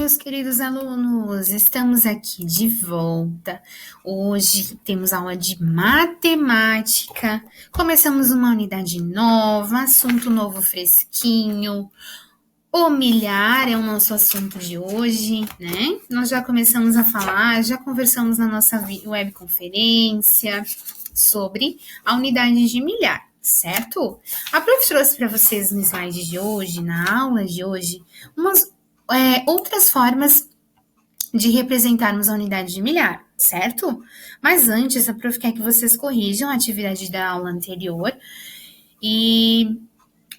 meus queridos alunos! Estamos aqui de volta. Hoje temos aula de matemática. Começamos uma unidade nova, assunto novo fresquinho. O milhar é o nosso assunto de hoje, né? Nós já começamos a falar, já conversamos na nossa webconferência sobre a unidade de milhar, certo? A prof trouxe para vocês no slide de hoje, na aula de hoje, umas outras formas de representarmos a unidade de milhar, certo? Mas antes, a prof quer que vocês corrijam a atividade da aula anterior e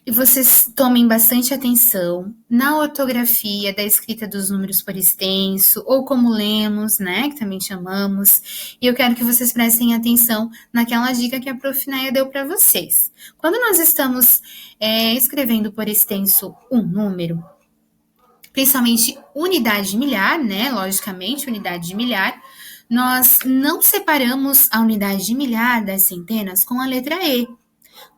vocês tomem bastante atenção na ortografia da escrita dos números por extenso, ou como lemos, né, que também chamamos, e eu quero que vocês prestem atenção naquela dica que a prof. Naya deu para vocês. Quando nós estamos escrevendo por extenso um número, principalmente unidade de milhar, né, logicamente, unidade de milhar, nós não separamos a unidade de milhar das centenas com a letra E.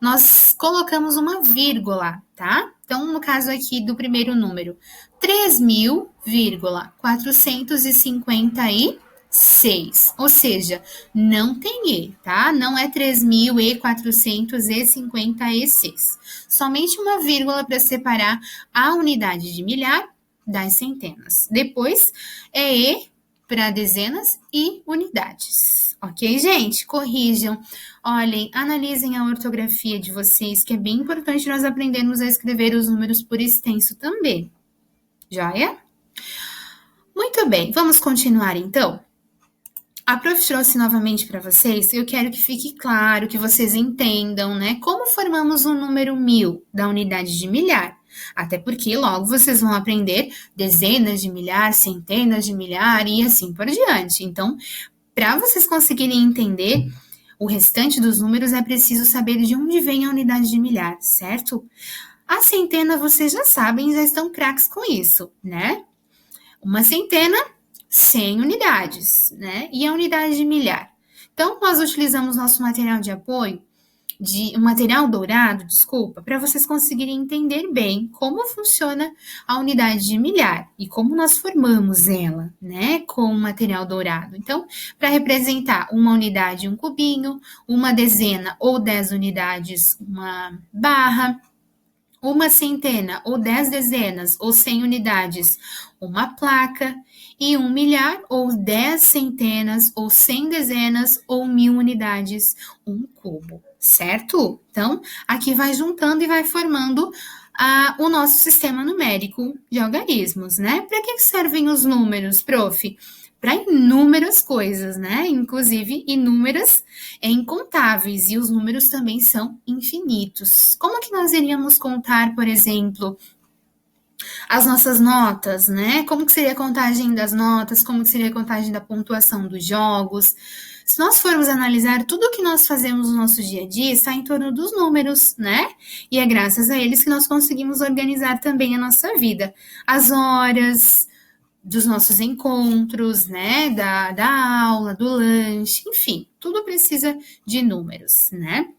Nós colocamos uma vírgula, tá? Então, no caso aqui do primeiro número, 3.456, ou seja, não tem E, tá? Não é 3.456, somente uma vírgula para separar a unidade de milhar das centenas. Depois, é E para dezenas e unidades. Ok, gente? Corrijam. Olhem, analisem a ortografia de vocês, que é bem importante nós aprendermos a escrever os números por extenso também. Joia? Muito bem, vamos continuar então? A prof trouxe novamente para vocês, eu quero que fique claro, que vocês entendam, né? Como formamos o número 1000 da unidade de milhar. Até porque logo vocês vão aprender dezenas de milhar, centenas de milhar e assim por diante. Então, para vocês conseguirem entender o restante dos números, é preciso saber de onde vem a unidade de milhar, certo? A centena, vocês já sabem, já estão craques com isso, né? Uma centena, 100 unidades, né? E a unidade de milhar. Então, nós utilizamos nosso material de apoio, um material dourado, para vocês conseguirem entender bem como funciona a unidade de milhar e como nós formamos ela, né, com o material dourado. Então, para representar uma unidade, um cubinho, uma dezena ou 10 unidades, uma barra, uma centena ou 10 dezenas ou 100 unidades, uma placa, e um milhar ou 10 centenas ou 100 dezenas ou 1000 unidades, um cubo, certo? Então, aqui vai juntando e vai formando o nosso sistema numérico de algarismos, né? Para que servem os números, prof? Para inúmeras coisas, né? Inclusive inúmeras e incontáveis, e os números também são infinitos. Como que nós iríamos contar, por exemplo, as nossas notas, né? Como que seria a contagem das notas, como que seria a contagem da pontuação dos jogos? Se nós formos analisar tudo o que nós fazemos no nosso dia a dia, está em torno dos números, né? E é graças a eles que nós conseguimos organizar também a nossa vida. As horas dos nossos encontros, né? Da aula, do lanche, enfim, tudo precisa de números, né?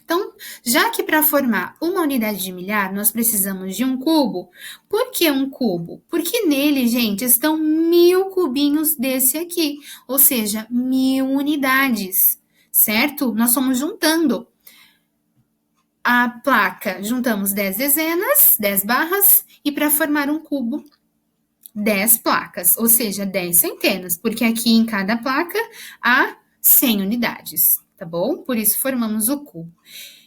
Então, já que para formar uma unidade de milhar, nós precisamos de um cubo, por que um cubo? Porque nele, gente, estão 1000 cubinhos desse aqui, ou seja, 1000 unidades, certo? Nós estamos juntando a placa, juntamos 10 dezenas, 10 barras, e para formar um cubo, 10 placas, ou seja, 10 centenas, porque aqui em cada placa há 100 unidades. Tá bom? Por isso formamos o cubo.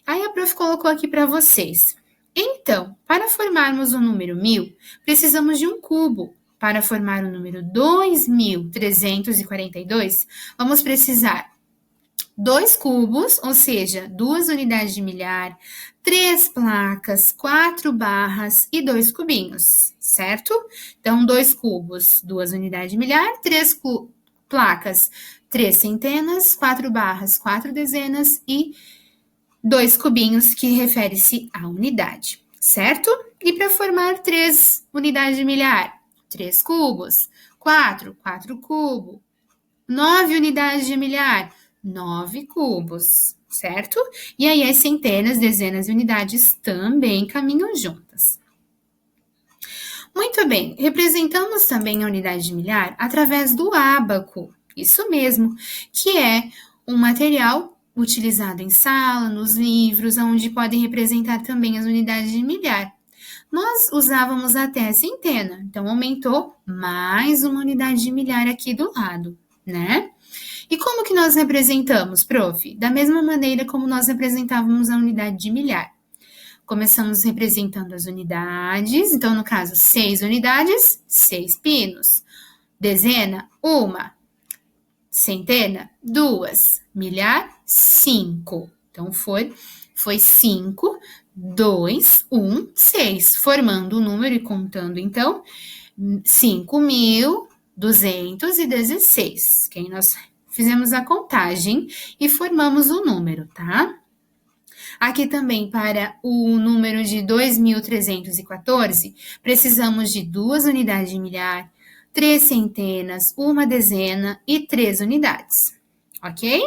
Aí a prof colocou aqui para vocês. Então, para formarmos o número 1000, precisamos de um cubo. Para formar o número 2342, vamos precisar 2 cubos, ou seja, 2 unidades de milhar, 3 placas, 4 barras e 2 cubinhos, certo? Então, 2 cubos, 2 unidades de milhar, 3 placas, 3 centenas, 4 barras, 4 dezenas e 2 cubinhos, que refere-se à unidade, certo? E para formar 3 unidades de milhar, 3 cubos, 4 cubos, 9 unidades de milhar, 9 cubos, certo? E aí as centenas, dezenas e unidades também caminham juntas. Muito bem, representamos também a unidade de milhar através do ábaco, isso mesmo, que é um material utilizado em sala, nos livros, onde podem representar também as unidades de milhar. Nós usávamos até a centena, então aumentou mais uma unidade de milhar aqui do lado, né? E como que nós representamos, prof? Da mesma maneira como nós representávamos a unidade de milhar. Começamos representando as unidades, então no caso 6 unidades, 6 pinos. Dezena, 1. Centena, 2. Milhar, 5. Então foi 5, 2, 1, 6, formando o número e contando então 5.216, que aí nós fizemos a contagem e formamos o número, tá? Aqui também, para o número de 2.314, precisamos de 2 unidades de milhar, 3 centenas, 1 dezena e 3 unidades, ok?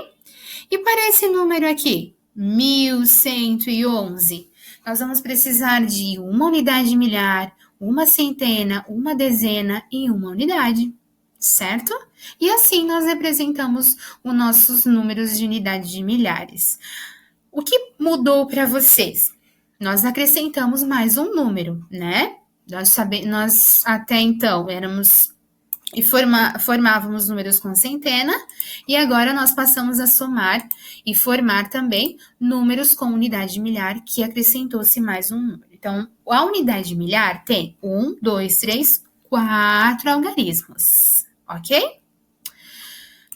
E para esse número aqui, 1.111, nós vamos precisar de 1 unidade de milhar, 1 centena, 1 dezena e 1 unidade, certo? E assim nós representamos os nossos números de unidade de milhares. O que mudou para vocês? Nós acrescentamos mais um número, né? Nós até então éramos e formávamos números com centena, e agora nós passamos a somar e formar também números com unidade de milhar, que acrescentou-se mais um número. Então, a unidade de milhar tem 1, 2, 3, 4 algarismos, ok?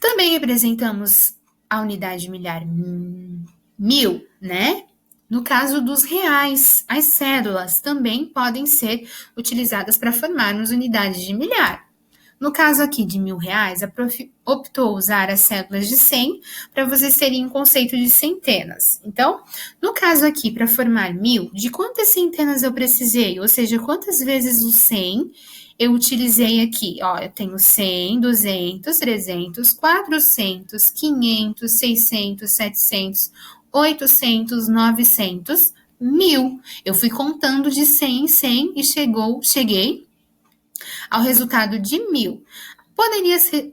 Também representamos a unidade de milhar 1.000, né? No caso dos reais, as cédulas também podem ser utilizadas para formarmos unidades de milhar. No caso aqui de R$1.000, a prof optou usar as cédulas de 100 para vocês terem um conceito de centenas. Então, no caso aqui, para formar 1.000, de quantas centenas eu precisei? Ou seja, quantas vezes o 100 eu utilizei aqui? Ó, eu tenho 100, 200, 300, 400, 500, 600, 700, 800, 900, 1.000. Eu fui contando de 100 em 100 e cheguei ao resultado de 1.000.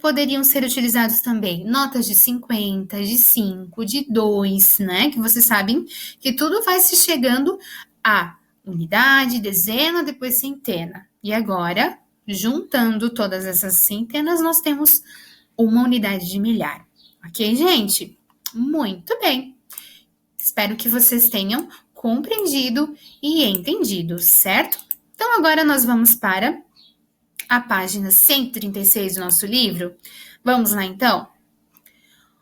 Poderiam ser utilizados também notas de 50, de 5, de 2, né? Que vocês sabem que tudo vai se chegando a unidade, dezena, depois centena. E agora, juntando todas essas centenas, nós temos uma unidade de milhar. Ok, gente? Muito bem. Espero que vocês tenham compreendido e entendido, certo? Então, agora nós vamos para a página 136 do nosso livro. Vamos lá, então?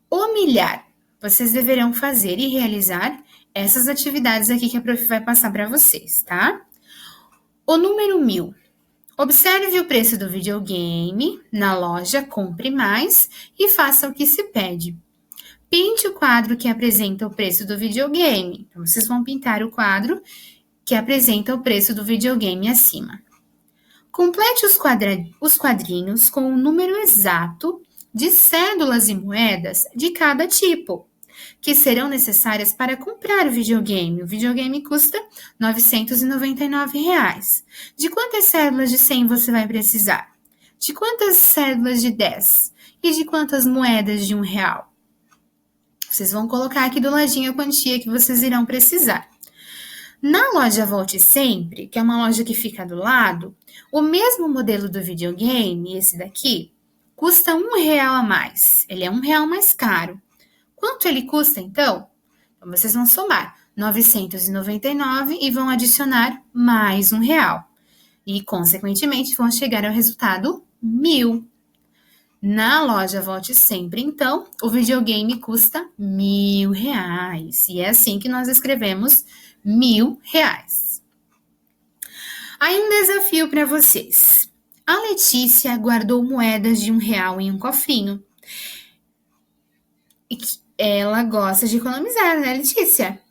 O milhar. Vocês deverão fazer e realizar essas atividades aqui que a prof vai passar para vocês, tá? O número 1.000. Observe o preço do videogame na loja, compre mais e faça o que se pede. Pinte o quadro que apresenta o preço do videogame. Então, vocês vão pintar o quadro que apresenta o preço do videogame acima. Complete os quadrinhos com o número exato de cédulas e moedas de cada tipo, que serão necessárias para comprar o videogame. O videogame custa R$ 999. De quantas cédulas de 100 você vai precisar? De quantas cédulas de 10? E de quantas moedas de R$1? Vocês vão colocar aqui do ladinho a quantia que vocês irão precisar. Na loja Volte Sempre, que é uma loja que fica do lado, o mesmo modelo do videogame, esse daqui, custa R$1 a mais. Ele é R$1 mais caro. Quanto ele custa, então? Então, vocês vão somar 999 e vão adicionar mais R$1. E, consequentemente, vão chegar ao resultado 1.000. Na loja Volte Sempre, então, o videogame custa R$1.000. E é assim que nós escrevemos R$1.000. Aí um desafio para vocês. A Letícia guardou moedas de R$1 em um cofrinho. E ela gosta de economizar, né, Letícia?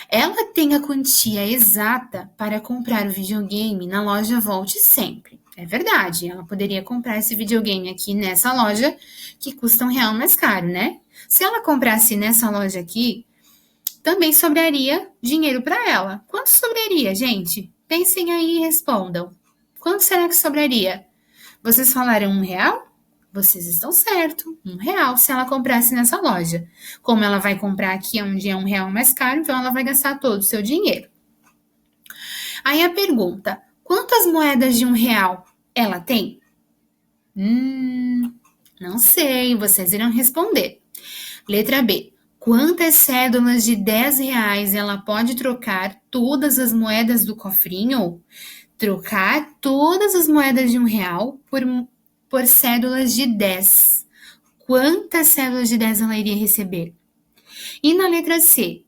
Ela tem a quantia exata para comprar o videogame na loja Volte Sempre. É verdade, ela poderia comprar esse videogame aqui nessa loja que custa R$1 mais caro, né? Se ela comprasse nessa loja aqui, também sobraria dinheiro para ela. Quanto sobraria, gente? Pensem aí e respondam. quanto será que sobraria? Vocês falaram R$1? Vocês estão certo, R$1 se ela comprasse nessa loja. Como ela vai comprar aqui onde é R$1 mais caro, então ela vai gastar todo o seu dinheiro. Aí a pergunta, quantas moedas de R$1 ela tem? Não sei, vocês irão responder. Letra B, quantas cédulas de R$10 ela pode trocar todas as moedas do cofrinho? Trocar todas as moedas de R$1 por cédulas de 10. Quantas cédulas de 10 ela iria receber? E na letra C,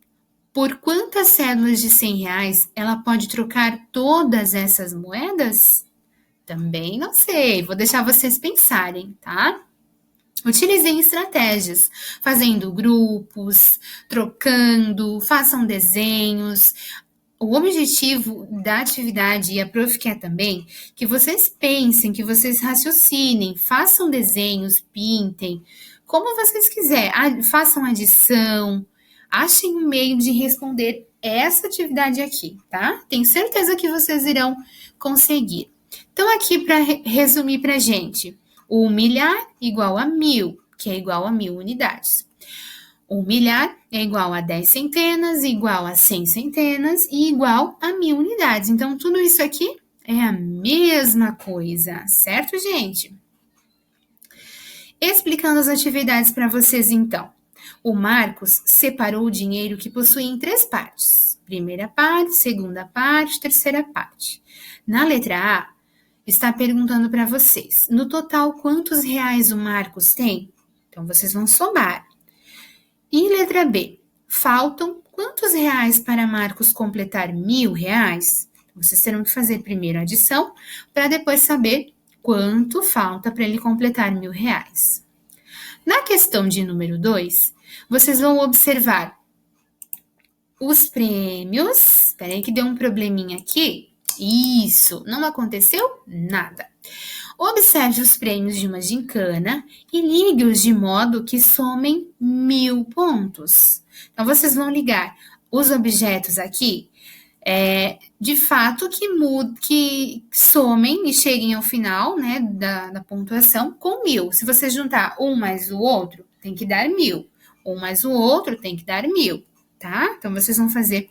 por quantas cédulas de R$100 ela pode trocar todas essas moedas? Também não sei, vou deixar vocês pensarem, tá? Utilizem estratégias, fazendo grupos, trocando, façam desenhos. O objetivo da atividade, e a prof quer também, que vocês pensem, que vocês raciocinem, façam desenhos, pintem, como vocês quiserem, façam adição, achem um meio de responder essa atividade aqui, tá? Tenho certeza que vocês irão conseguir. Então, aqui para resumir para a gente, o milhar igual a 1.000, que é igual a 1.000 unidades. O milhar é igual a 10 centenas, igual a 100 centenas e igual a 1.000 unidades. Então, tudo isso aqui é a mesma coisa, certo, gente? Explicando as atividades para vocês, então. O Marcos separou o dinheiro que possui em 3 partes. Primeira parte, segunda parte, terceira parte. Na letra A, está perguntando para vocês, no total, quantos reais o Marcos tem? Então, vocês vão somar. E letra B, faltam quantos reais para Marcos completar R$1.000? Vocês terão que fazer primeiro a adição, para depois saber quanto falta para ele completar R$1.000. Na questão de número 2, vocês vão observar os prêmios. Espera aí que deu um probleminha aqui. Isso, não aconteceu nada. Observe os prêmios de uma gincana e ligue-os de modo que somem 1.000 pontos. Então, vocês vão ligar os objetos aqui, de fato, que somem e cheguem ao final, né, da pontuação com 1.000. Se você juntar um mais o outro, tem que dar 1.000. Um mais o outro tem que dar 1.000, tá? Então, vocês vão fazer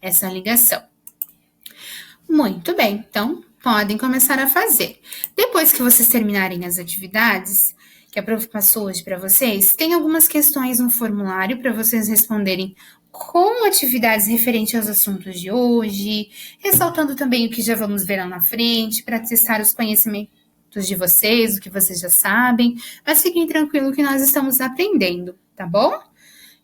essa ligação. Muito bem, então podem começar a fazer. Depois que vocês terminarem as atividades que a prof passou hoje para vocês, tem algumas questões no formulário para vocês responderem com atividades referentes aos assuntos de hoje, ressaltando também o que já vamos ver lá na frente, para testar os conhecimentos de vocês, o que vocês já sabem, mas fiquem tranquilos que nós estamos aprendendo, tá bom?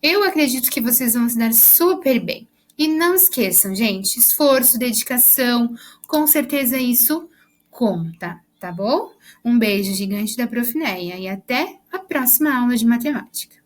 Eu acredito que vocês vão se dar super bem. E não esqueçam, gente, esforço, dedicação, com certeza isso conta, tá bom? Um beijo gigante da Prof. Neia e até a próxima aula de matemática.